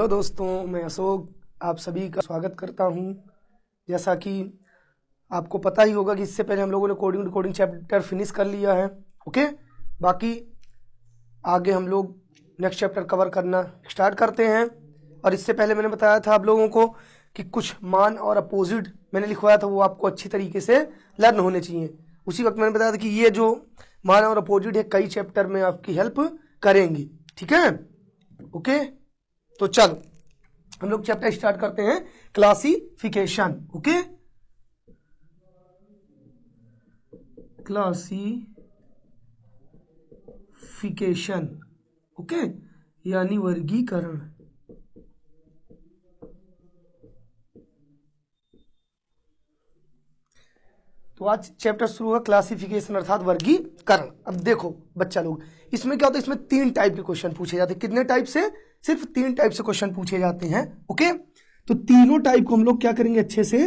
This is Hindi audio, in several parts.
हेलो दोस्तों, मैं अशोक आप सभी का स्वागत करता हूं। जैसा कि आपको पता ही होगा कि इससे पहले हम लोगों ने कोडिंग चैप्टर फिनिश कर लिया है। ओके, बाकी आगे हम लोग नेक्स्ट चैप्टर कवर करना स्टार्ट करते हैं। और इससे पहले मैंने बताया था आप लोगों को कि कुछ मान और अपोजिट मैंने लिखवाया था, वो आपको अच्छी तरीके से लर्न होने चाहिए। उसी वक्त मैंने बताया था कि ये जो मान और अपोजिट है कई चैप्टर में आपकी हेल्प करेंगी। ठीक है, ओके। तो चलो हम लोग चैप्टर स्टार्ट करते हैं, क्लासिफिकेशन। ओके, क्लासिफिकेशन, ओके, यानी वर्गीकरण। तो आज चैप्टर शुरू हुआ क्लासिफिकेशन अर्थात वर्गीकरण। अब देखो बच्चा लोग, इसमें क्या होता है, इसमें 3 टाइप के क्वेश्चन पूछे जाते हैं। कितने टाइप से? सिर्फ 3 टाइप से क्वेश्चन पूछे जाते हैं। ओके, तो तीनों टाइप को हम लोग क्या करेंगे, अच्छे से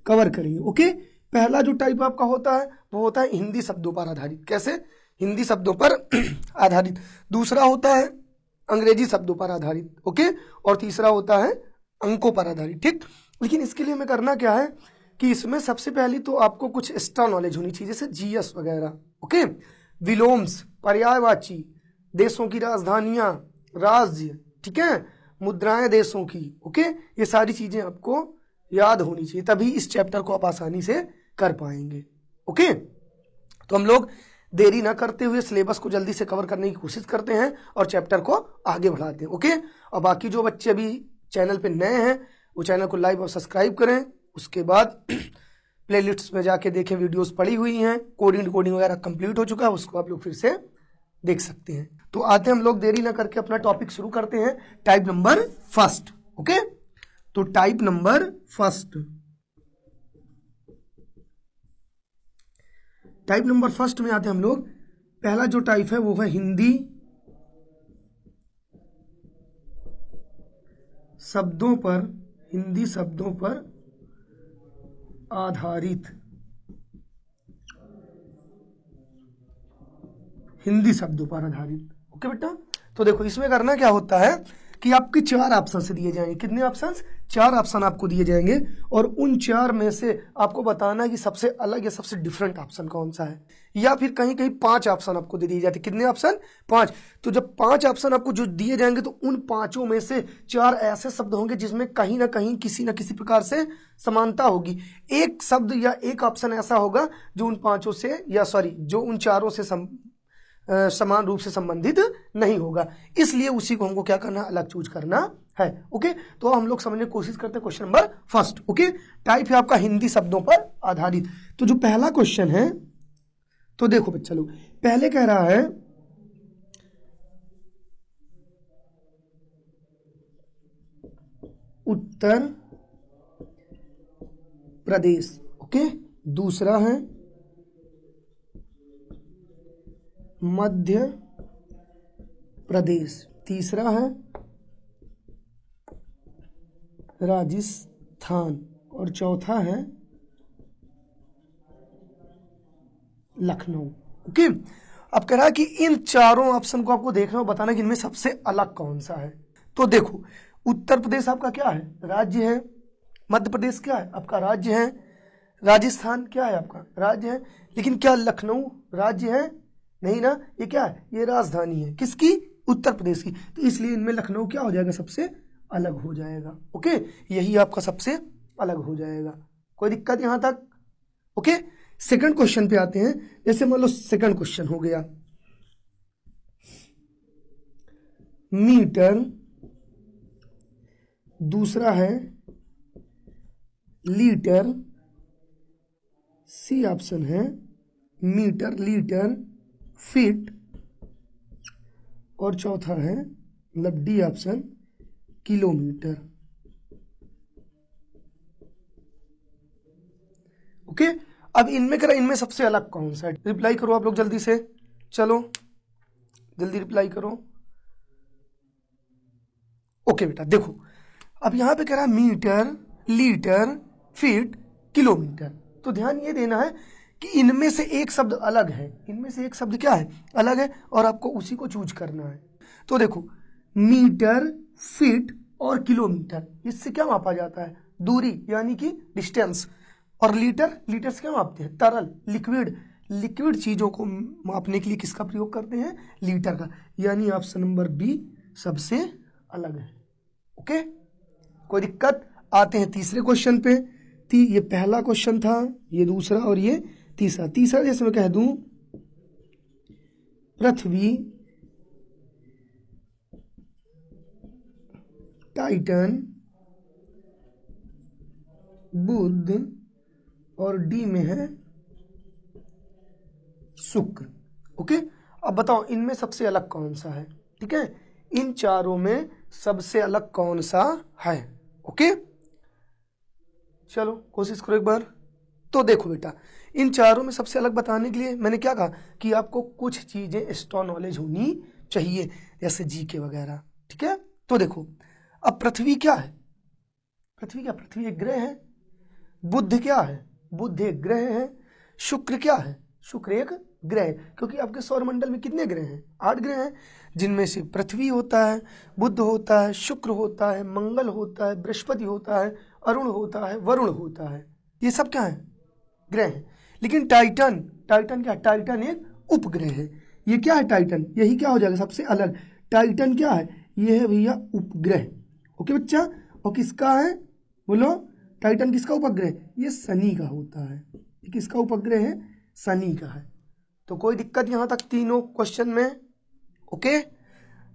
कवर करेंगे। ओके, पहला जो टाइप आपका होता है वो होता है हिंदी शब्दों पर आधारित। कैसे? हिंदी शब्दों पर आधारित। दूसरा होता है अंग्रेजी शब्दों पर आधारित। ओके, और तीसरा होता है अंकों पर आधारित। ठीक, लेकिन इसके लिए हमें करना क्या है कि इसमें सबसे पहली तो आपको कुछ एक्स्ट्रा नॉलेज होनी चाहिए, जैसे जीएस वगैरह। ओके, विलोम्स, पर्यायवाची, देशों की राजधानियां, राज्य, ठीक है, मुद्राएं देशों की। ओके, ये सारी चीजें आपको याद होनी चाहिए, तभी इस चैप्टर को आप आसानी से कर पाएंगे। ओके, तो हम लोग देरी ना करते हुए सिलेबस को जल्दी से कवर करने की कोशिश करते हैं और चैप्टर को आगे बढ़ाते हैं। ओके, और बाकी जो बच्चे अभी चैनल पे नए हैं वो चैनल को लाइक और सब्सक्राइब करें। उसके बाद प्लेलिस्ट्स में जाके देखें, वीडियोस पड़ी हुई हैं, कोडिंग वगैरह कंप्लीट हो चुका है, उसको आप लोग फिर से देख सकते हैं। तो आते हम लोग देरी ना करके अपना टॉपिक शुरू करते हैं। Type number first. ओके, तो type number first, type number first में आते हैं हम लोग। पहला जो टाइप है वो है हिंदी शब्दों पर, हिंदी शब्दों पर आधारित। हिंदी शब्दों पर आधारित। ओके बेटा, तो देखो इसमें करना क्या होता है कि आपके 4 ऑप्शन से दिए जाएंगे। कितने ऑप्शन? 4 ऑप्शन आपको दिए जाएंगे और उन 4 में से आपको बताना है कि सबसे अलग या सबसे डिफरेंट ऑप्शन कौन सा है। या फिर कहीं कहीं 5 ऑप्शन आपको दे दिए जाते हैं। कितने ऑप्शन? 5। तो जब 5 ऑप्शन आपको जो दिए जाएंगे तो उन 5 में से 4 ऐसे शब्द होंगे जिसमें कहीं ना कहीं किसी ना किसी प्रकार से समानता होगी। एक शब्द या एक ऑप्शन ऐसा होगा जो उन 5 से, या सॉरी, जो उन 4 से समान रूप से संबंधित नहीं होगा। इसलिए उसी को हमको क्या करना, अलग चूज करना है। ओके, तो हम लोग समझने की कोशिश करते हैं question number first. Okay, type है आपका हिंदी शब्दों पर आधारित। तो जो पहला क्वेश्चन है, तो देखो बच्चा लोग, पहले कह रहा है उत्तर प्रदेश। ओके, दूसरा है मध्य प्रदेश, तीसरा है राजस्थान और चौथा है लखनऊ। ओके, अब कह रहा है कि इन 4 ऑप्शन को आपको देखना और बताना कि इनमें सबसे अलग कौन सा है। तो देखो, उत्तर प्रदेश आपका क्या है, राज्य है। मध्य प्रदेश क्या है आपका, राज्य है। राजस्थान क्या है आपका, राज्य है। लेकिन क्या लखनऊ राज्य है? नहीं ना, ये क्या है, ये राजधानी है। किसकी? उत्तर प्रदेश की। तो इसलिए इनमें लखनऊ क्या हो जाएगा, सबसे अलग हो जाएगा। ओके, यही आपका सबसे अलग हो जाएगा। कोई दिक्कत यहां तक? ओके, सेकंड क्वेश्चन पे आते हैं। जैसे मान लो सेकंड क्वेश्चन हो गया, मीटर, दूसरा है लीटर, सी ऑप्शन है मीटर, लीटर, फीट, और चौथा है मतलब डी ऑप्शन किलोमीटर। ओके, अब इनमें करा, इनमें सबसे अलग कौन सा है? रिप्लाई करो आप लोग जल्दी से, चलो जल्दी रिप्लाई करो। ओके बेटा, देखो अब यहां पे कह रहा है मीटर, लीटर, फीट, किलोमीटर। तो ध्यान ये देना है कि इनमें से एक शब्द अलग है। इनमें से एक शब्द क्या है, अलग है, और आपको उसी को चूज करना है। तो देखो, मीटर, फीट, और किलोमीटर, इससे क्या मापा जाता है? दूरी यानी कि डिस्टेंस। और लीटर से क्या मापते हैं? तरल, लिक्विड चीजों को मापने के लिए किसका प्रयोग करते हैं? लीटर का। यानी ऑप्शन नंबर बी सबसे अलग है। ओके, कोई दिक्कत? आते हैं तीसरे क्वेश्चन पे। ये पहला क्वेश्चन था, ये दूसरा और ये तीसरा जैसे मैं कह दूं, पृथ्वी, टाइटन, बुध और डी में है शुक्र। ओके, अब बताओ इनमें सबसे अलग कौन सा है? ठीक है, इन चारों में सबसे अलग कौन सा है? ओके, चलो कोशिश करो एक बार। तो देखो बेटा, इन चारों में सबसे अलग बताने के लिए मैंने क्या कहा कि आपको कुछ चीजें एक्स्ट्रा नॉलेज होनी चाहिए, जैसे जीके वगैरह। ठीक है, तो देखो अब पृथ्वी क्या है? पृथ्वी एक ग्रह है। बुध क्या है? बुध एक ग्रह है। शुक्र क्या है? शुक्र एक ग्रह है, क्योंकि आपके सौरमंडल में कितने ग्रह हैं? 8 ग्रह हैं, जिनमें से पृथ्वी होता है, बुध होता है, शुक्र होता है, मंगल होता है, बृहस्पति होता है, अरुण होता है, वरुण होता है। ये सब क्या है? ग्रह है। लेकिन टाइटन क्या? टाइटन एक उपग्रह है। ये क्या है? टाइटन। यही क्या हो जाएगा? सबसे अलग। टाइटन क्या है? ये है भैया उपग्रह। ओके बच्चा, और किसका है? बोलो, टाइटन किसका उपग्रह? ये शनि का होता है। ये किसका उपग्रह है? शनि का है। तो कोई दिक्कत यहां तक तीनों क्वेश्चन में? ओके,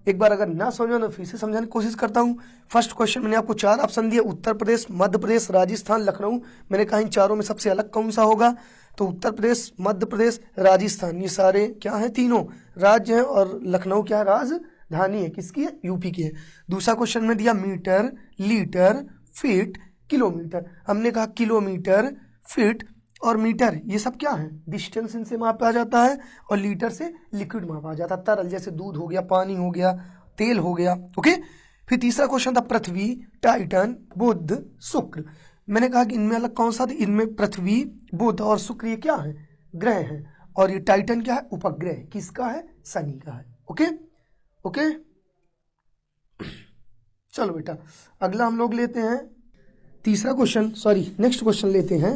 एक बार अगर ना समझा तो फिर से समझाने की कोशिश करता हूँ। फर्स्ट क्वेश्चन मैंने आपको 4 ऑप्शन दिए, उत्तर प्रदेश, मध्य प्रदेश, राजस्थान, लखनऊ। मैंने कहा इन चारों में सबसे अलग कौन सा होगा? तो उत्तर प्रदेश, मध्य प्रदेश, राजस्थान, ये सारे क्या हैं? तीनों राज्य हैं। और लखनऊ क्या है? राजधानी है। किसकी है? यूपी की है। दूसरा क्वेश्चन में दिया मीटर, लीटर, फीट, किलोमीटर। हमने कहा किलोमीटर, फीट और मीटर ये सब क्या है? डिस्टेंस इनसे मापा जाता है। और लीटर से लिक्विड मापा जाता है, तरल, जैसे दूध हो गया, पानी हो गया, तेल हो गया। ओके, फिर तीसरा क्वेश्चन था पृथ्वी, टाइटन, बुध, शुक्र। मैंने कहा कि इनमें अलग कौन सा था? इनमें पृथ्वी, बुध और शुक्र ये क्या है? ग्रह है। और ये टाइटन क्या है? उपग्रह। किसका है? शनि का है। ओके ओके, चलो बेटा अगला हम लोग लेते हैं तीसरा क्वेश्चन, नेक्स्ट क्वेश्चन लेते हैं।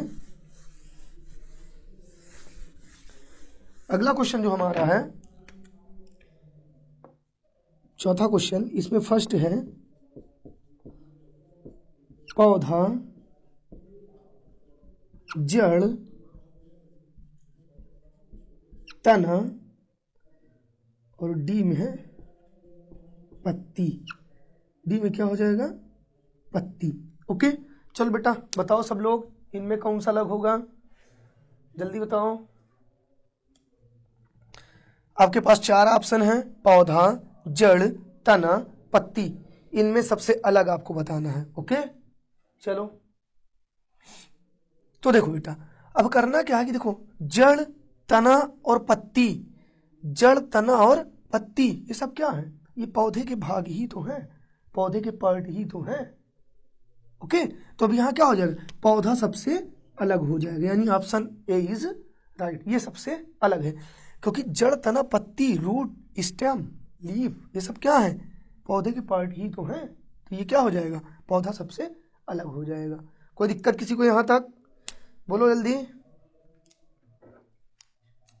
अगला क्वेश्चन जो हमारा है चौथा क्वेश्चन, इसमें फर्स्ट है पौधा, जड़, तना और डी में है पत्ती। डी में क्या हो जाएगा? पत्ती। ओके, चलो बेटा बताओ सब लोग, इनमें कौन सा अलग होगा? जल्दी बताओ। आपके पास 4 ऑप्शन हैं, पौधा, जड़, तना, पत्ती। इनमें सबसे अलग आपको बताना है। ओके, चलो तो देखो बेटा, अब करना क्या है कि देखो, जड़, तना और पत्ती, जड़, तना और पत्ती ये सब क्या है? ये पौधे के भाग ही तो हैं, पौधे के पार्ट ही तो हैं। ओके, तो अब यहाँ क्या हो जाएगा? पौधा सबसे अलग हो जाएगा, यानी ऑप्शन ए इज राइट। ये सबसे अलग है, क्योंकि जड़, तना, पत्ती, रूट, स्टेम, लीफ ये सब क्या है? पौधे के पार्ट ही तो हैं। तो ये क्या हो जाएगा? पौधा सबसे अलग हो जाएगा। कोई दिक्कत किसी को यहाँ तक? बोलो जल्दी,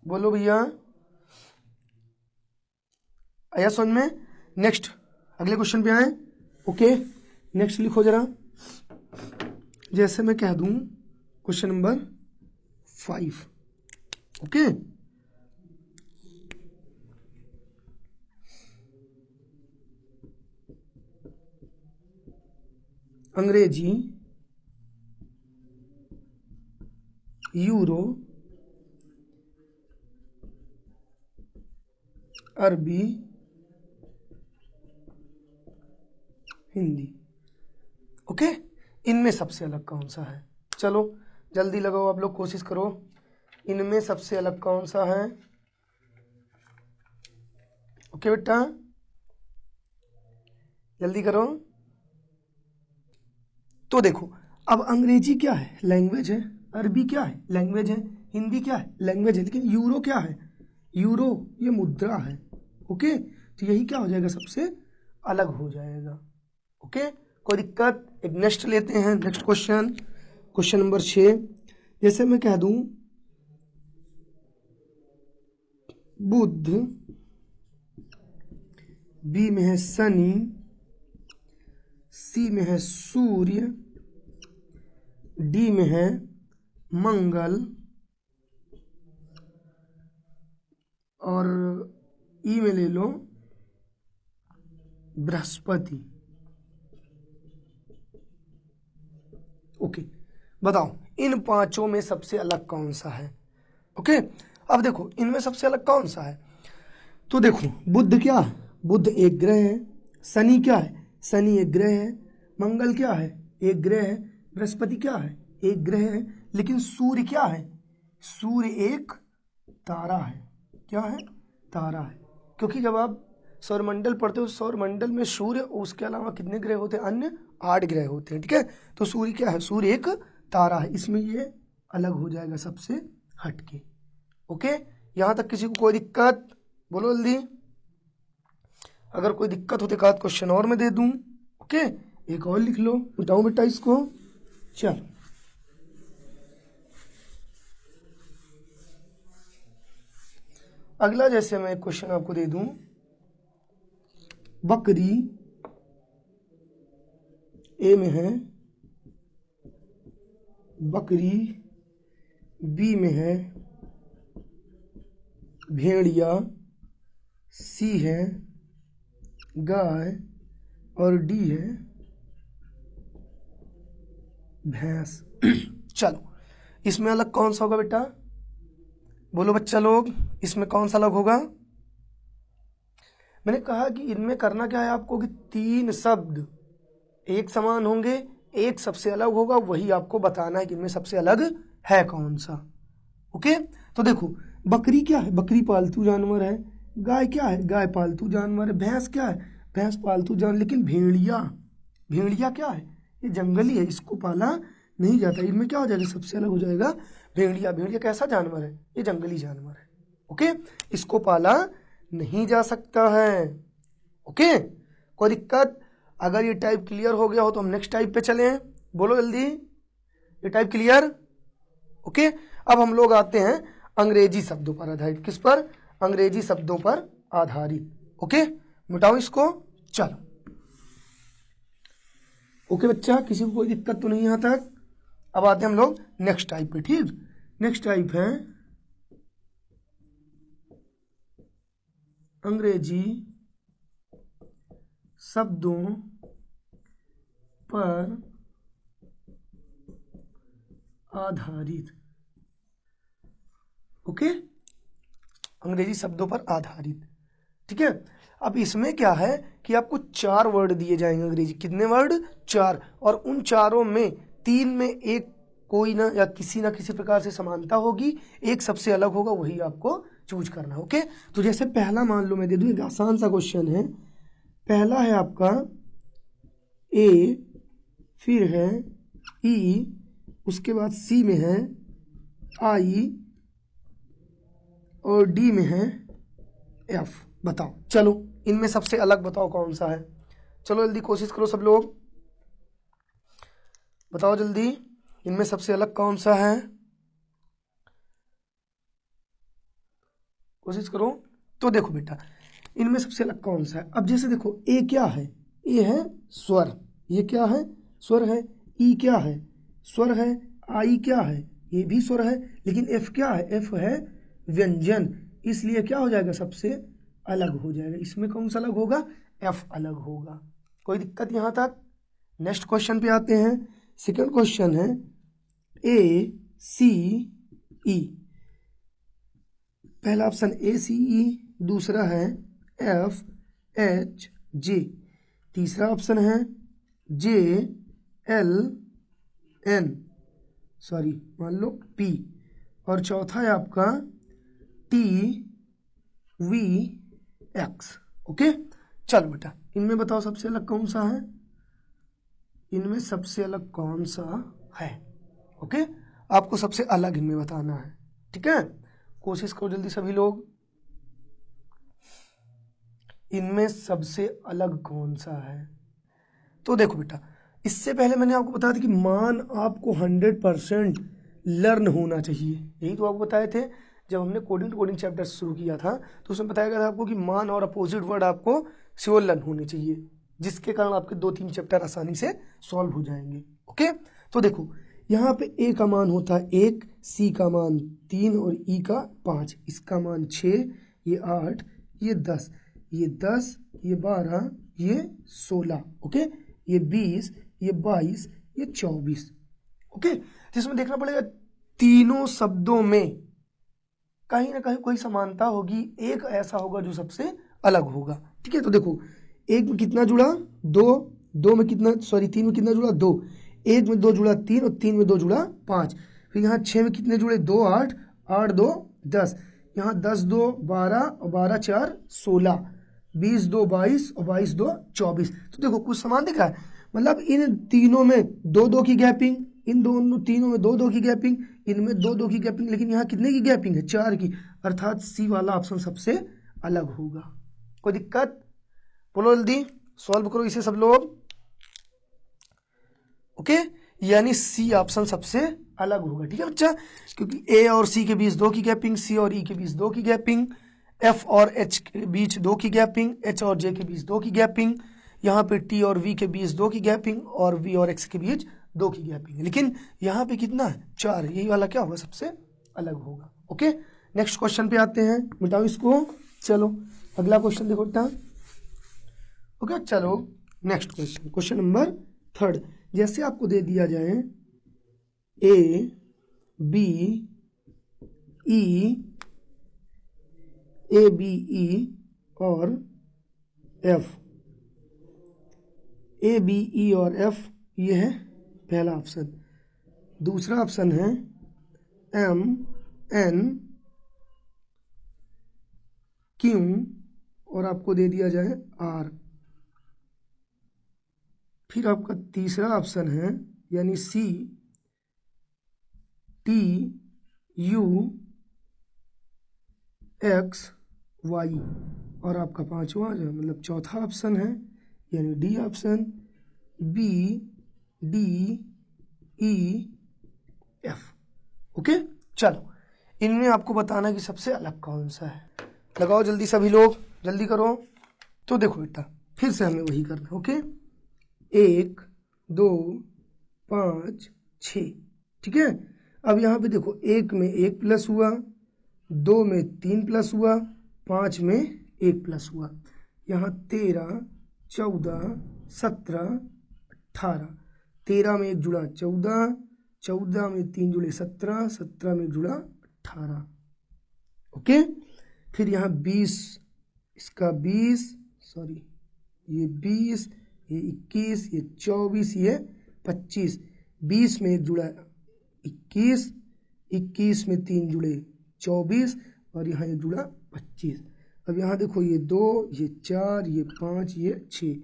बोलो भैया, आया समझ में? नेक्स्ट अगले क्वेश्चन पे आए। ओके, नेक्स्ट लिखो जरा, जैसे मैं कह दूं क्वेश्चन नंबर 5। ओके, अंग्रेजी, यूरो, अरबी, हिंदी। ओके, इनमें सबसे अलग कौन सा है? चलो जल्दी लगाओ आप लोग, कोशिश करो, इनमें सबसे अलग कौन सा है? ओके बेटा जल्दी करो। तो देखो, अब अंग्रेजी क्या है? लैंग्वेज है। अरबी क्या है? लैंग्वेज है। हिंदी क्या है? लैंग्वेज है। लेकिन यूरो क्या है? यूरो ये मुद्रा है। ओके, तो यही क्या हो जाएगा? सबसे अलग हो जाएगा। ओके, कोई दिक्कत? एक नेक्स्ट लेते हैं, नेक्स्ट क्वेश्चन, क्वेश्चन नंबर 6। जैसे मैं कह दूं बुध, बी में है शनि, सी में है सूर्य, डी में है मंगल और ई में ले लो बृहस्पति। ओके, बताओ इन पांचों में सबसे अलग कौन सा है? ओके, अब देखो इनमें सबसे अलग कौन सा है, तो देखो बुध क्या है? बुध एक ग्रह है। शनि क्या है? शनि एक ग्रह है। मंगल क्या है? एक ग्रह है। बृहस्पति क्या है? एक ग्रह है। लेकिन सूर्य क्या है? सूर्य एक तारा है। क्या है? तारा है। क्योंकि जब आप सौरमंडल पढ़ते हो, सौरमंडल में सूर्य और उसके अलावा कितने ग्रह होते हैं? अन्य 8 ग्रह होते हैं। ठीक है, तो सूर्य क्या है? सूर्य एक तारा है। इसमें ये अलग हो जाएगा सबसे हटके। ओके, यहां तक किसी को कोई दिक्कत? बोलो जल्दी, अगर कोई दिक्कत हो तो एक आध क्वेश्चन और मैं दे दूं। ओके, एक और लिख लो, मिटाओ बेटा इसको। चल, अगला जैसे मैं एक क्वेश्चन आपको दे दूं, बकरी ए में है, बकरी बी में है, भेड़िया सी है, गाय और डी है भैंस। चलो, इसमें अलग कौन सा होगा बेटा? बोलो बच्चा लोग, इसमें कौन सा अलग होगा? मैंने कहा कि इनमें करना क्या है आपको कि 3 शब्द एक समान होंगे, एक सबसे अलग होगा, वही आपको बताना है कि इनमें सबसे अलग है कौन सा। ओके, तो देखो बकरी क्या है? बकरी पालतू जानवर है। गाय क्या है? गाय पालतू जानवर है। भैंस क्या है? भैंस पालतू जानवर। लेकिन भेड़िया, भेड़िया क्या है? ये जंगली है, इसको पाला नहीं जाता। इनमें क्या हो जाएगा? सबसे अलग हो जाएगा भेड़िया। भेड़िया कैसा जानवर है? ये जंगली जानवर है। ओके, इसको पाला नहीं जा सकता है। ओके, कोई दिक्कत? अगर ये टाइप क्लियर हो गया हो तो हम नेक्स्ट टाइप पे चलें। बोलो जल्दी, ये टाइप क्लियर? ओके, अब हम लोग आते हैं अंग्रेजी शब्दों पर आधारित। किस पर? अंग्रेजी शब्दों पर आधारित। ओके, मिटाओ इसको। चलो, ओके बच्चा, किसी को कोई दिक्कत तो नहीं यहाँ तक? अब आते हैं हम लोग नेक्स्ट टाइप पे। ठीक, नेक्स्ट टाइप है अंग्रेजी शब्दों पर आधारित। ओके, अंग्रेजी शब्दों पर आधारित। ठीक है, अब इसमें क्या है कि आपको 4 वर्ड दिए जाएंगे अंग्रेजी। कितने वर्ड? 4। और उन चारों में 3 में एक कोई ना या किसी ना किसी प्रकार से समानता होगी, एक सबसे अलग होगा, वही आपको चूज करना है। ओके, तो जैसे पहला मान लो मैं दे दूं, एक आसान सा क्वेश्चन है। पहला है आपका ए, फिर है ई, उसके बाद सी में है आई और डी में है एफ। बताओ, चलो इनमें सबसे अलग बताओ कौन सा है? चलो जल्दी कोशिश करो सब लोग, बताओ जल्दी, इनमें सबसे अलग कौन सा है? कोशिश करो। तो देखो बेटा, इनमें सबसे अलग कौन सा है? अब जैसे देखो, ए क्या है? ए है स्वर। ये क्या है? स्वर है। ई क्या है? स्वर है। आई क्या है? ये भी स्वर है। लेकिन एफ क्या है? एफ है व्यंजन। इसलिए क्या हो जाएगा? सबसे अलग हो जाएगा। इसमें कौन सा अलग होगा? एफ अलग होगा। कोई दिक्कत यहाँ तक? नेक्स्ट क्वेश्चन पे आते हैं। सेकंड क्वेश्चन है ए सी ई। पहला ऑप्शन ए सी ई, दूसरा है एफ एच जे, तीसरा ऑप्शन है जे एल एन, सॉरी मान लो पी, और चौथा है आपका टी वी एक्स। ओके, चलो बेटा, इनमें बताओ सबसे अलग कौन सा है? इनमें सबसे अलग कौन सा है? ओके, आपको सबसे अलग इनमें बताना है। ठीक है, कोशिश करो जल्दी सभी लोग, इनमें सबसे अलग कौन सा है? तो देखो बेटा, इससे पहले मैंने आपको बताया था कि मान आपको 100% लर्न होना चाहिए, यही तो आपको बताए थे जब हमने कोडिंग टू कोडिंग चैप्टर शुरू किया था। तो उसमें बताया गया था आपको कि मान और अपोजिट वर्ड आपको श्योर लर्न होने चाहिए, जिसके कारण आपके 2-3 चैप्टर आसानी से सॉल्व हो जाएंगे। ओके, तो देखो यहाँ पे ए का मान होता है 1, सी का मान 3 और ई का 5, इसका मान 6, ये 8, ये 10, ये 10, ये 12, ये 16, ओके, ये 20, ये 22, ये 24। ओके, जिसमें देखना पड़ेगा तीनों शब्दों में कहीं ना कहीं कोई समानता होगी, एक ऐसा होगा जो सबसे अलग होगा। ठीक है, तो देखो एक में कितना जुड़ा 2, 2 में कितना, सॉरी 3 में कितना जुड़ा 2, 1 में 2 जुड़ा 3 और 3 में 2 जुड़ा 5। फिर यहाँ 6 में कितने जुड़े 2, 8, 8 2 10, यहाँ 10 2 12 और 12 4 16, 20 2 22 और 22 2 24। तो देखो कुछ समान दिख रहा है, मतलब इन तीनों में 2 2 की गैपिंग, इन दोनों तीनों में 2 2 की गैपिंग, इनमें 2 2 की गैपिंग, लेकिन यहाँ कितने की गैपिंग है 4 की, अर्थात सी वाला ऑप्शन सबसे अलग होगा। कोई दिक्कत? बोलो जल्दी, सॉल्व करो इसे सब लोग। ओके, यानी सी ऑप्शन सबसे अलग होगा। ठीक है बच्चा, क्योंकि ए और सी के बीच 2 की गैपिंग, सी और ई के बीच 2 की गैपिंग, एफ और एच के बीच 2 की गैपिंग, एच और जे के बीच 2 की गैपिंग, यहाँ पे टी और वी के बीच 2 की गैपिंग और वी और एक्स के बीच 2 की गैपिंग, लेकिन यहाँ पे कितना है 4, यही वाला क्या होगा सबसे अलग होगा। ओके, नेक्स्ट क्वेश्चन पे आते हैं, मिटाओ इसको। चलो अगला क्वेश्चन देखो बेटा। ओके, चलो नेक्स्ट क्वेश्चन, क्वेश्चन नंबर 3। जैसे आपको दे दिया जाए A B E, A B E और एफ, ए बी ई और एफ, ये है पहला ऑप्शन। दूसरा ऑप्शन है एम एन क्यू और आपको दे दिया जाए आर। फिर आपका तीसरा ऑप्शन है यानी C T U X Y, और आपका पांचवा जो मतलब चौथा ऑप्शन है यानी D option, B D E F. Okay, चलो इनमें आपको बताना कि सबसे अलग कौन सा है। लगाओ जल्दी सभी लोग, जल्दी करो। तो देखो बेटा, फिर से हमें वही करना। ओके, 1 2 5 6, ठीक है। अब यहाँ पे देखो 1 में 1 प्लस हुआ, 2 में 3 प्लस हुआ, 5 में 1 प्लस हुआ, यहाँ 13 14 17 18, 13 में 1 जुड़ा 14, 14 में 3 जुड़े 17, 17 में 1 जुड़ा 18। ओके, फिर यहाँ 20, इसका 20, सॉरी ये 20, ये 21, ये 24, ये 25, 20 में 1 जुड़ा 21, 21 में 3 जुड़े 24 और यहाँ ये जुड़ा 25। अब यहाँ देखो ये 2, ये 4, ये 5, ये 6,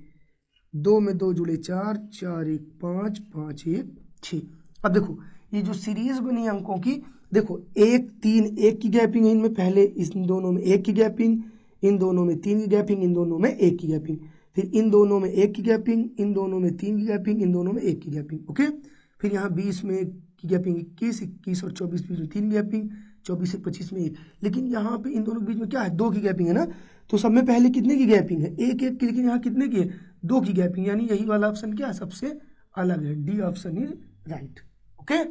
2 में 2 जुड़े 4, 4 1 5, 5 1 6। अब देखो ये जो सीरीज बनी अंकों की, देखो 1 3 1 की गैपिंग है इनमें, पहले इन दोनों में 1 की गैपिंग, इन दोनों में 3 की गैपिंग, इन दोनों में 1 की गैपिंग, फिर इन दोनों में 1 की गैपिंग, इन दोनों में 3 की गैपिंग, इन दोनों में 1 की गैपिंग। ओके, फिर यहाँ 20 में 1 की गैपिंग 21, 21 और 24 बीच में 3 गैपिंग, 24 से 25 में 1, लेकिन यहाँ पे इन दोनों के बीच में क्या है 2 की गैपिंग है ना, तो सब में पहले कितने की गैपिंग है 1 1 की, लेकिन यहाँ कितने की है 2 की गैपिंग, यानी यही वाला ऑप्शन क्या है सबसे अलग है, D option is right. Okay,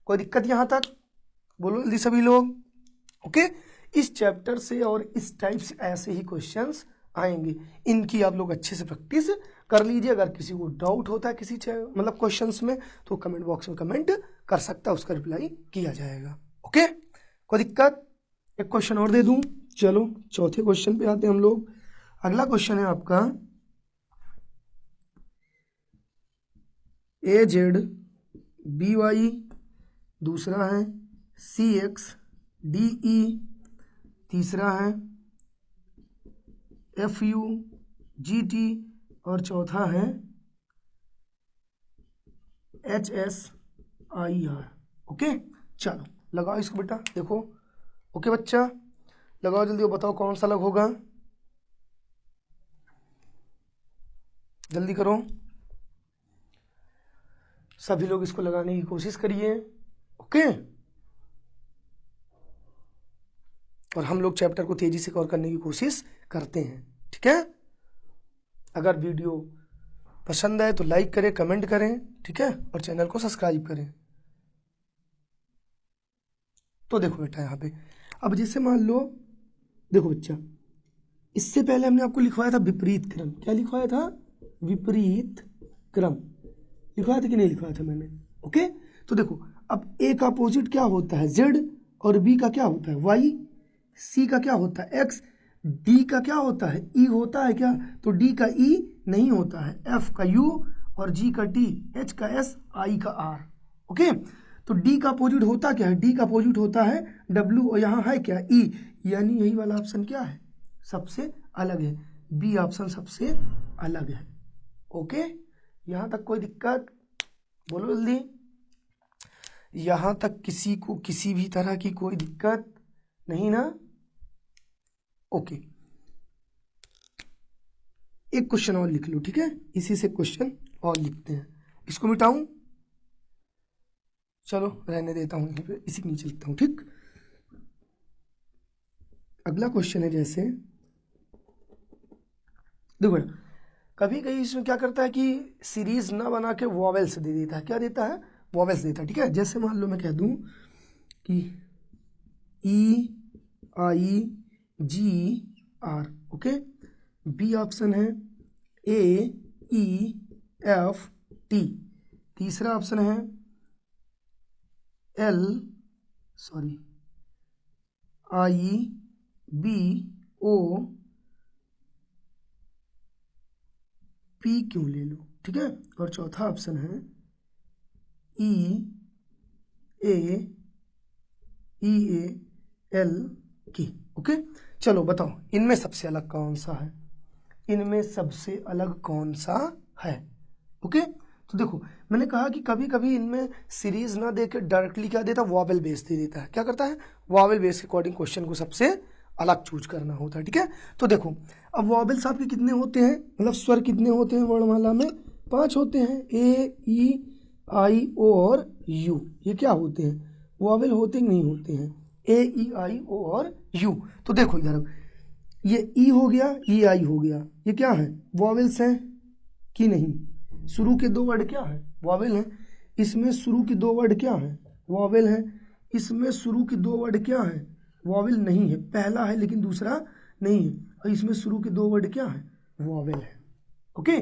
कोई दिक्कत यहाँ तक? बोलो जल्दी सभी लोग। ओके, इस चैप्टर से और इस टाइप से ऐसे ही क्वेश्चंस आएंगे, इनकी आप लोग अच्छे से प्रैक्टिस कर लीजिए। अगर किसी को डाउट होता है किसी मतलब क्वेश्चंस में तो कमेंट बॉक्स में कमेंट कर सकता है, उसका रिप्लाई किया जाएगा। ओके, कोई दिक्कत? एक क्वेश्चन और दे दूं। चलो चौथे क्वेश्चन पे आते हैं हम लोग। अगला क्वेश्चन है आपका ए जेड बी वाई, दूसरा है सी एक्स डी ई, तीसरा है एफ यू जी टी और चौथा है H S I R. Okay, चलो लगाओ इसको बेटा, देखो। ओके बच्चा, लगाओ जल्दी, बताओ कौन सा अलग होगा, जल्दी करो। सभी लोग इसको लगाने की कोशिश करिए। ओके, और हम लोग चैप्टर को तेजी से कवर करने की कोशिश करते हैं। ठीक है, अगर वीडियो पसंद आए तो लाइक करें, कमेंट करें, ठीक है, और चैनल को सब्सक्राइब करें। तो देखो बेटा यहाँ पे, अब जैसे मान लो, देखो बच्चा, इससे पहले हमने आपको लिखवाया था विपरीत क्रम। क्या लिखवाया था? विपरीत क्रम लिखवाया था कि नहीं लिखवाया था मैंने? ओके, तो देखो अब ए का अपोजिट क्या होता है? जेड, और बी का क्या होता है? वाई, सी का क्या होता है? एक्स, डी का क्या होता है? ई होता है क्या? तो डी का ई नहीं होता है, एफ का यू, और जी का टी, एच का एस, आई का आर। ओके, तो डी का अपोजिट होता क्या है? डी का अपोजिट होता है डब्ल्यू, और यहाँ है क्या? ई, यानी यही वाला ऑप्शन क्या है? सबसे अलग है। बी ऑप्शन सबसे अलग है। ओके, यहाँ तक कोई दिक्कत? बोलो जल्दी। यहाँ तक किसी को किसी भी तरह की कोई दिक्कत नहीं ना? ओके, एक क्वेश्चन और लिख लो, ठीक है, इसी से क्वेश्चन और लिखते हैं। इसको मिटाऊं? चलो रहने देता हूं, यहीं पे इसी के नीचे लिखता हूं। ठीक, अगला क्वेश्चन है, जैसे देखो कभी कभी इसमें क्या करता है कि सीरीज ना बना के वॉवेल्स दे देता है। क्या देता है? वॉवेल्स देता है। ठीक है, जैसे मान लो मैं कह दूं कि E I G R. Okay, B option है ए ई एफ टी, तीसरा ऑप्शन है L I B O P क्यों ले लो। ठीक है, और चौथा ऑप्शन है ई ए एल की। ओके, चलो बताओ इनमें सबसे अलग कौन सा है? इनमें सबसे अलग कौन सा है? ओके, तो देखो मैंने कहा कि कभी कभी इनमें सीरीज ना देकर डायरेक्टली क्या देता है? वॉवेल बेस दे देता है। क्या करता है? वॉवेल बेस के अकॉर्डिंग क्वेश्चन को सबसे अलग चूज करना होता है। ठीक है, तो देखो अब वॉवेल्स आपके कितने होते हैं, मतलब स्वर कितने होते हैं वर्णमाला में? 5 होते हैं, ए ई आई ओ और यू। ये क्या होते हैं? वॉवेल होते नहीं होते हैं, ए ई आई ओ और यू। तो देखो इधर, ये ई हो गया, ई आई हो गया, ये क्या है? वॉवेल्स हैं कि नहीं? शुरू के 2 वर्ड क्या है? वॉवेल हैं। इसमें शुरू के 2 वर्ड क्या है? वॉवेल हैं। इसमें शुरू के 2 वर्ड क्या है? वॉवेल नहीं है, पहला है लेकिन दूसरा नहीं है। और इसमें शुरू के 2 वर्ड क्या है? वॉवेल है। ओके,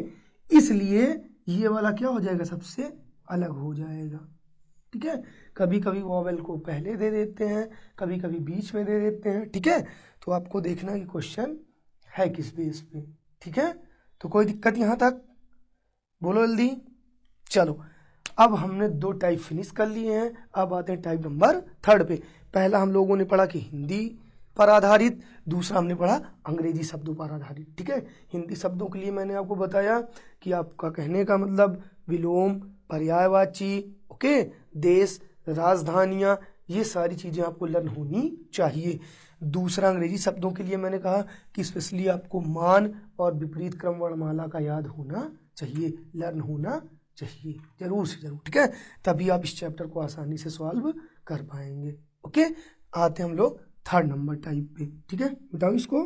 इसलिए ये वाला क्या हो जाएगा? सबसे अलग हो जाएगा। ठीक है, कभी कभी वॉवेल को पहले दे देते हैं, कभी कभी बीच में दे देते हैं। ठीक है, तो आपको देखना कि क्वेश्चन है किस बेस पे। ठीक है, तो कोई दिक्कत यहाँ तक? बोलो जल्दी। चलो, अब हमने 2 टाइप फिनिश कर लिए हैं, अब आते हैं टाइप नंबर 3 पे। पहला हम लोगों ने पढ़ा कि हिंदी पर आधारित, दूसरा हमने पढ़ा अंग्रेजी शब्दों पर आधारित। ठीक है, हिंदी शब्दों के लिए मैंने आपको बताया कि आपका कहने का मतलब विलोम, पर्यायवाची, ओके, देश, राजधानियाँ, ये सारी चीज़ें आपको लर्न होनी चाहिए। दूसरा अंग्रेजी शब्दों के लिए मैंने कहा कि स्पेशली आपको मान और विपरीत क्रम वर्णमाला का याद होना चाहिए, लर्न होना चाहिए, जरूर से जरूर। ठीक है, तभी आप इस चैप्टर को आसानी से सॉल्व कर पाएंगे। ओके, आते हैं हम लोग 3rd नंबर टाइप पे। ठीक है, बताओ इसको।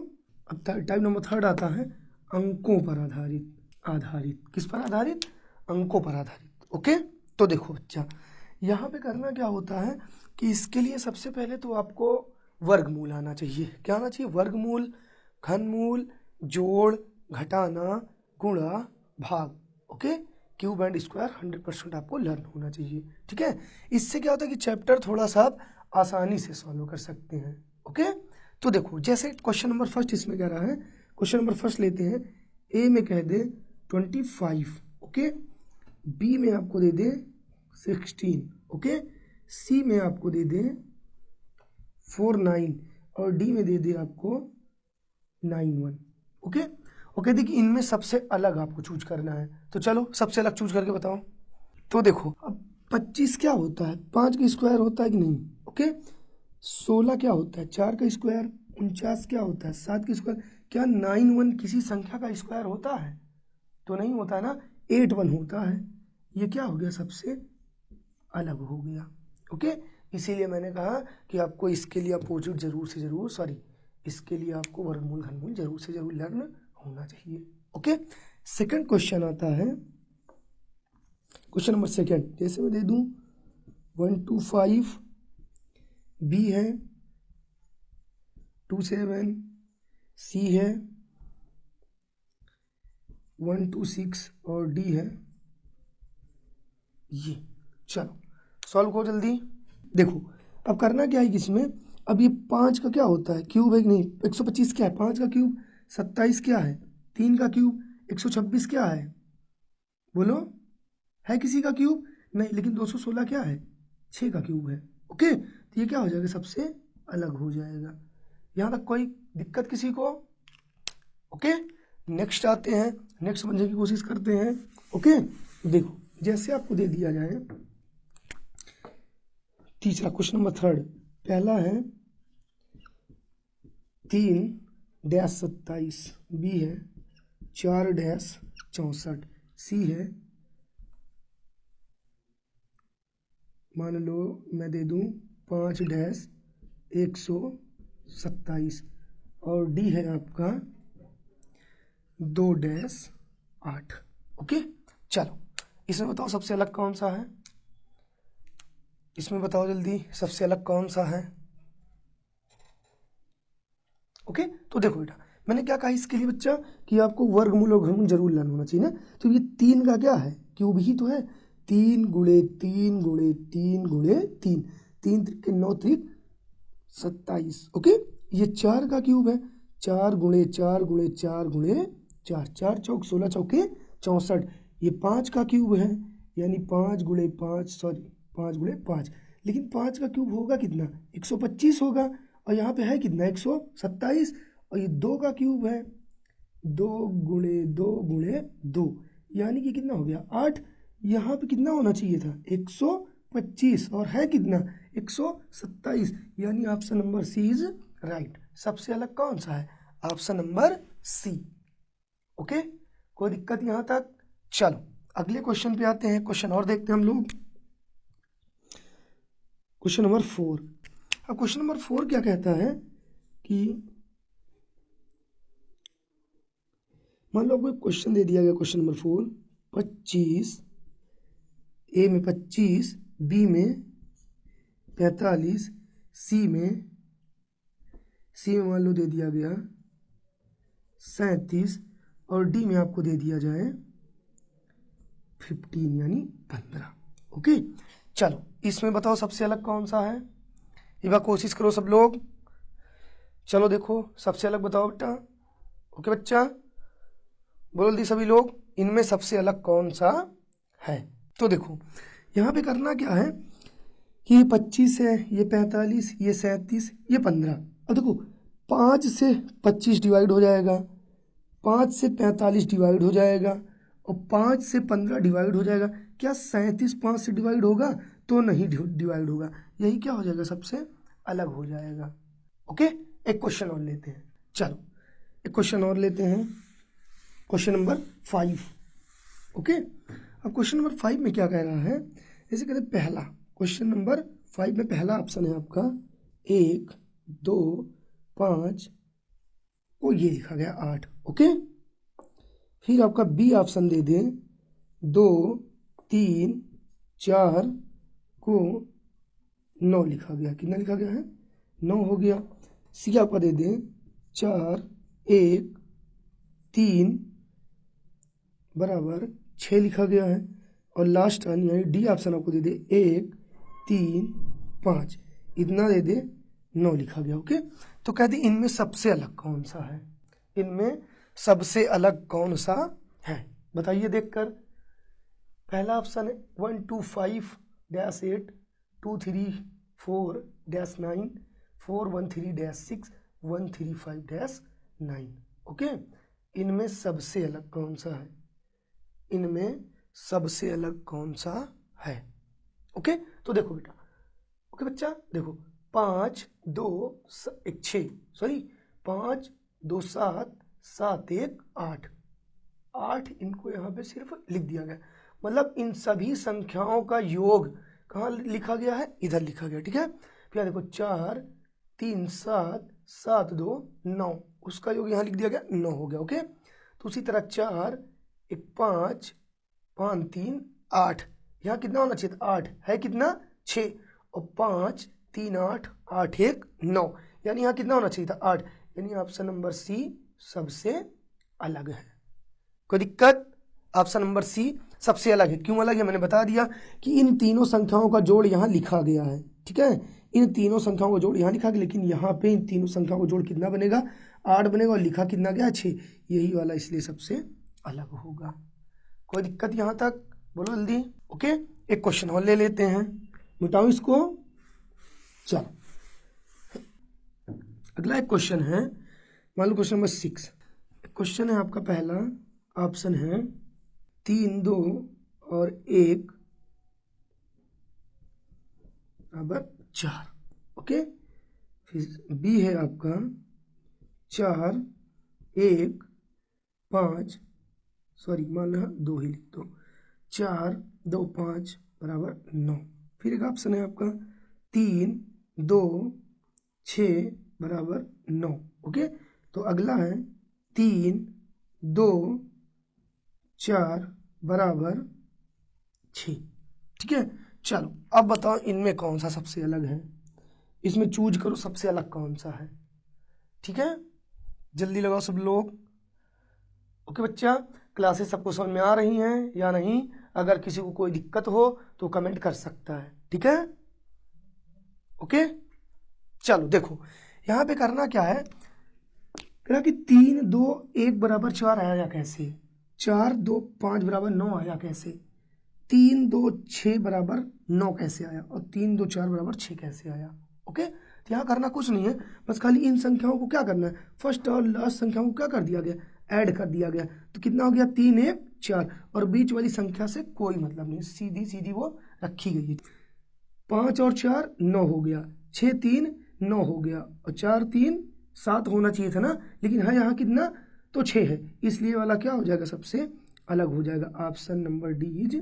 अब टाइप नंबर 3 आता है अंकों पर आधारित। किस पर आधारित? अंकों पर आधारित। ओके, तो देखो बच्चा, यहाँ पे करना क्या होता है कि इसके लिए सबसे पहले तो आपको वर्गमूल आना चाहिए। क्या आना चाहिए? वर्गमूल, घनमूल, जोड़, घटाना, गुणा, भाग। ओके, क्यूब एंड स्क्वायर 100% आपको लर्न होना चाहिए। ठीक है, इससे क्या होता है कि चैप्टर थोड़ा सा आप आसानी से सॉल्व कर सकते हैं। ओके, तो देखो जैसे क्वेश्चन नंबर 1 इसमें कह रहा है, क्वेश्चन नंबर 1 लेते हैं। ए में कह दे 25, ओके, बी में आपको दे दे 16, ओके, सी में आपको दे दे 49, और डी में दे दे आपको 91। ओके, ओके, देखिए इनमें सबसे अलग आपको चूज करना है। तो चलो सबसे अलग चूज करके बताओ। तो देखो अब 25 क्या होता है? 5 का स्क्वायर होता है कि नहीं? ओके, 16 क्या होता है? 4 का स्क्वायर। 49 क्या होता है? 7 का स्क्वायर। क्या 91 किसी संख्या का स्क्वायर होता है? तो नहीं होता है ना, 81 होता है। ये क्या हो गया, सबसे अलग हो गया। ओके, इसीलिए मैंने कहा कि आपको इसके लिए अपोजिट जरूर से जरूर, सॉरी, इसके लिए आपको वर्गमूल घनमूल जरूर से जरूर लर्न होना चाहिए। ओके, सेकंड क्वेश्चन आता है, क्वेश्चन नंबर सेकंड, जैसे मैं दे दूं 1 to 5 बी है, 2 7 सी है, 1 to 6 और डी है ये। चलो सॉल्व करो जल्दी। देखो अब करना क्या है इसमें, अब ये 5 का क्या होता है, क्यूब है कि नहीं, 125 क्या है, 5 का क्यूब 27 क्या है, 3 का क्यूब 126 क्या है, बोलो, है किसी का क्यूब नहीं, लेकिन 216 क्या है, 6 का क्यूब है। ओके, तो ये क्या हो जाएगा, सबसे अलग हो जाएगा। यहाँ तक कोई दिक्कत किसी को? ओके, नेक्स्ट आते हैं, नेक्स्ट समझने की कोशिश करते हैं। ओके, देखो जैसे आपको दे दिया जाए तीसरा क्वेश्चन नंबर थर्ड, पहला है 3-27 बी है, 4-64 सी है, मान लो मैं दे दूं 5-127 और डी है आपका 2-8। ओके, चलो इसमें बताओ सबसे अलग कौन सा है, इसमें बताओ जल्दी सबसे अलग कौन सा है। ओके, तो देखो बेटा मैंने क्या कहा इसके लिए बच्चा कि आपको वर्गमूल और घनमूल जरूर लर्न होना चाहिए ना। तो ये 3 का क्या है, क्यूब ही तो है, 3 गुणे 3 गुणे 3 गुणे 3, 3 त्रिक 9 त्रिक 27। ओके, ये 4 का क्यूब है, 4 गुणे 4 गुणे 4 गुणे 4, 4 चौक 16 चौके 64। ये 5 का क्यूब है, यानी 5 गुणे 5, सॉरी 5 गुणे 5, लेकिन 5 का क्यूब होगा कितना, 125 होगा, और यहाँ पे है कितना 127, और ये 2 का क्यूब है 2 गुणे 2 गुणे 2, यानी कि कितना हो गया 8। यहाँ पे कितना होना चाहिए था 125, और है कितना 127, यानी option number C is right. सबसे अलग कौन सा है, ऑप्शन नंबर सी। ओके, कोई दिक्कत यहाँ तक? चलो अगले क्वेश्चन पे आते हैं, क्वेश्चन और देखते हैं हम लोग, क्वेश्चन नंबर 4। अब क्वेश्चन नंबर 4 क्या कहता है कि मान लो कोई क्वेश्चन दे दिया गया, क्वेश्चन नंबर 4, 25 ए में 25, बी में 45, सी में मान लो दे दिया गया 37, और डी में आपको दे दिया जाए 15 यानी 15। ओके, चलो इसमें बताओ सबसे अलग कौन सा है, एक बार कोशिश करो सब लोग, चलो देखो सबसे अलग बताओ बेटा। ओके बच्चा, बोल दी सभी लोग, इनमें सबसे अलग कौन सा है। तो देखो यहाँ पे करना क्या है कि ये 25 है, ये 45, ये 37, ये 15। अब देखो 5 से 25 डिवाइड हो जाएगा, 5 से 45 डिवाइड हो जाएगा, और 5 से 15 डिवाइड हो जाएगा। क्या 37 5 से डिवाइड होगा? तो नहीं डिवाइड होगा, यही क्या हो जाएगा, सबसे अलग हो जाएगा। ओके, एक क्वेश्चन और लेते हैं, चलो एक क्वेश्चन और लेते हैं, क्वेश्चन नंबर 5। ओके, अब क्वेश्चन नंबर 5 में क्या कह रहा है, जैसे कहते हैं पहला, क्वेश्चन नंबर 5 में पहला ऑप्शन है आपका 1 2 5 को ये लिखा गया 8। ओके, फिर आपका बी ऑप्शन दे दें 2 3 4 को 9 लिखा गया, कितना लिखा गया है 9 हो गया। सी आपका दे दें 4 1 3 बराबर 6 लिखा गया है, और लास्ट यानी डी ऑप्शन आपको दे दे 1 3 5, इतना दे दे 9 लिखा गया। ओके, तो कहते इनमें सबसे अलग कौन सा है, इनमें सबसे अलग कौन सा है, बताइए देखकर। पहला ऑप्शन है 1 2 5 -8 2 3 4 -9 4 1 3 -6 1 3 5 -9। ओके, इनमें सबसे अलग कौन सा है, इनमें सबसे अलग कौन सा है। ओके, तो देखो बेटा, ओके बच्चा देखो 5 2 1 6, सॉरी 5 2 7 7 1 8, 8 इनको यहाँ पे सिर्फ लिख दिया गया, मतलब इन सभी संख्याओं का योग कहाँ लिखा गया है, इधर लिखा गया, ठीक है। फिर देखो 4 3 7 7 2 9, उसका योग यहाँ लिख दिया गया 9 हो गया, ओके। तो उसी तरह 4 1 5 5 3 8, यहाँ कितना होना चाहिए था 8, है कितना 6, और 5 3 8 8 1 9, यानी यहाँ कितना होना चाहिए था 8, यानी ऑप्शन नंबर सी सबसे अलग है। कोई दिक्कत? ऑप्शन नंबर सी सबसे अलग है। क्यों अलग है मैंने बता दिया कि इन तीनों संख्याओं का जोड़ यहाँ लिखा गया है, ठीक है। इन तीनों संख्याओं का जोड़ यहाँ लिखा गया, लेकिन यहाँ पे इन तीनों संख्याओं का जोड़ कितना बनेगा 8 बनेगा, और लिखा कितना गया 6, यही वाला इसलिए सबसे अलग होगा। कोई दिक्कत यहाँ तक? बोलो जल्दी। ओके, एक क्वेश्चन और ले लेते हैं, मिटाओ इसको। चलो अगला एक क्वेश्चन है, मान लो क्वेश्चन नंबर 6। क्वेश्चन है आपका पहला, ऑप्शन है 3 2 और 1 बराबर 4, ओके। फिर बी है आपका 4 1 5, सॉरी मान लो 2 ही लिख दो, 4 2 5 बराबर 9। फिर एक ऑप्शन है आपका 3 2 6 बराबर 9, ओके। तो अगला है 3 2 4 बराबर 6, ठीक है। चलो अब बताओ इनमें कौन सा सबसे अलग है, इसमें चूज करो सबसे अलग कौन सा है, ठीक है। जल्दी लगाओ सब लोग। ओके बच्चा, क्लासेस सबको समझ में आ रही हैं या नहीं? अगर किसी को कोई दिक्कत हो तो कमेंट कर सकता है, ठीक है। ओके चलो देखो यहाँ पे करना क्या है, कहा कि 3 2 1 बराबर 4 आया कैसे, 4 2 5 बराबर 9 आया कैसे, 3 2 6 बराबर 9 कैसे आया, और 3 2 4 बराबर 6 कैसे आया, ओके। तो यहाँ करना कुछ नहीं है, बस खाली इन संख्याओं को क्या करना है, फर्स्ट और लास्ट संख्याओं को क्या कर दिया गया, ऐड कर दिया गया। तो कितना हो गया 3 1 4, और बीच वाली संख्या से कोई मतलब नहीं, सीधी सीधी वो रखी गई है। 5 और 4 9 हो गया, 6 3 9 हो गया, और 4 3 7 होना चाहिए था ना, लेकिन है यहाँ कितना तो 6 है, इसलिए वाला क्या हो जाएगा सबसे अलग हो जाएगा। Option number D is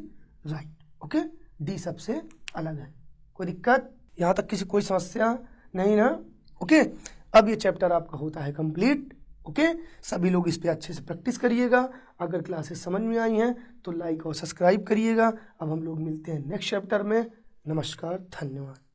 right, okay. D सबसे अलग है। कोई दिक्कत यहाँ तक? किसी कोई समस्या नहीं ना? ओके, अब ये चैप्टर आपका होता है कंप्लीट, ओके। सभी लोग इस पे अच्छे से प्रैक्टिस करिएगा। अगर क्लासेस समझ में आई हैं तो लाइक और सब्सक्राइब करिएगा। अब हम लोग मिलते हैं नेक्स्ट चैप्टर में। नमस्कार, धन्यवाद।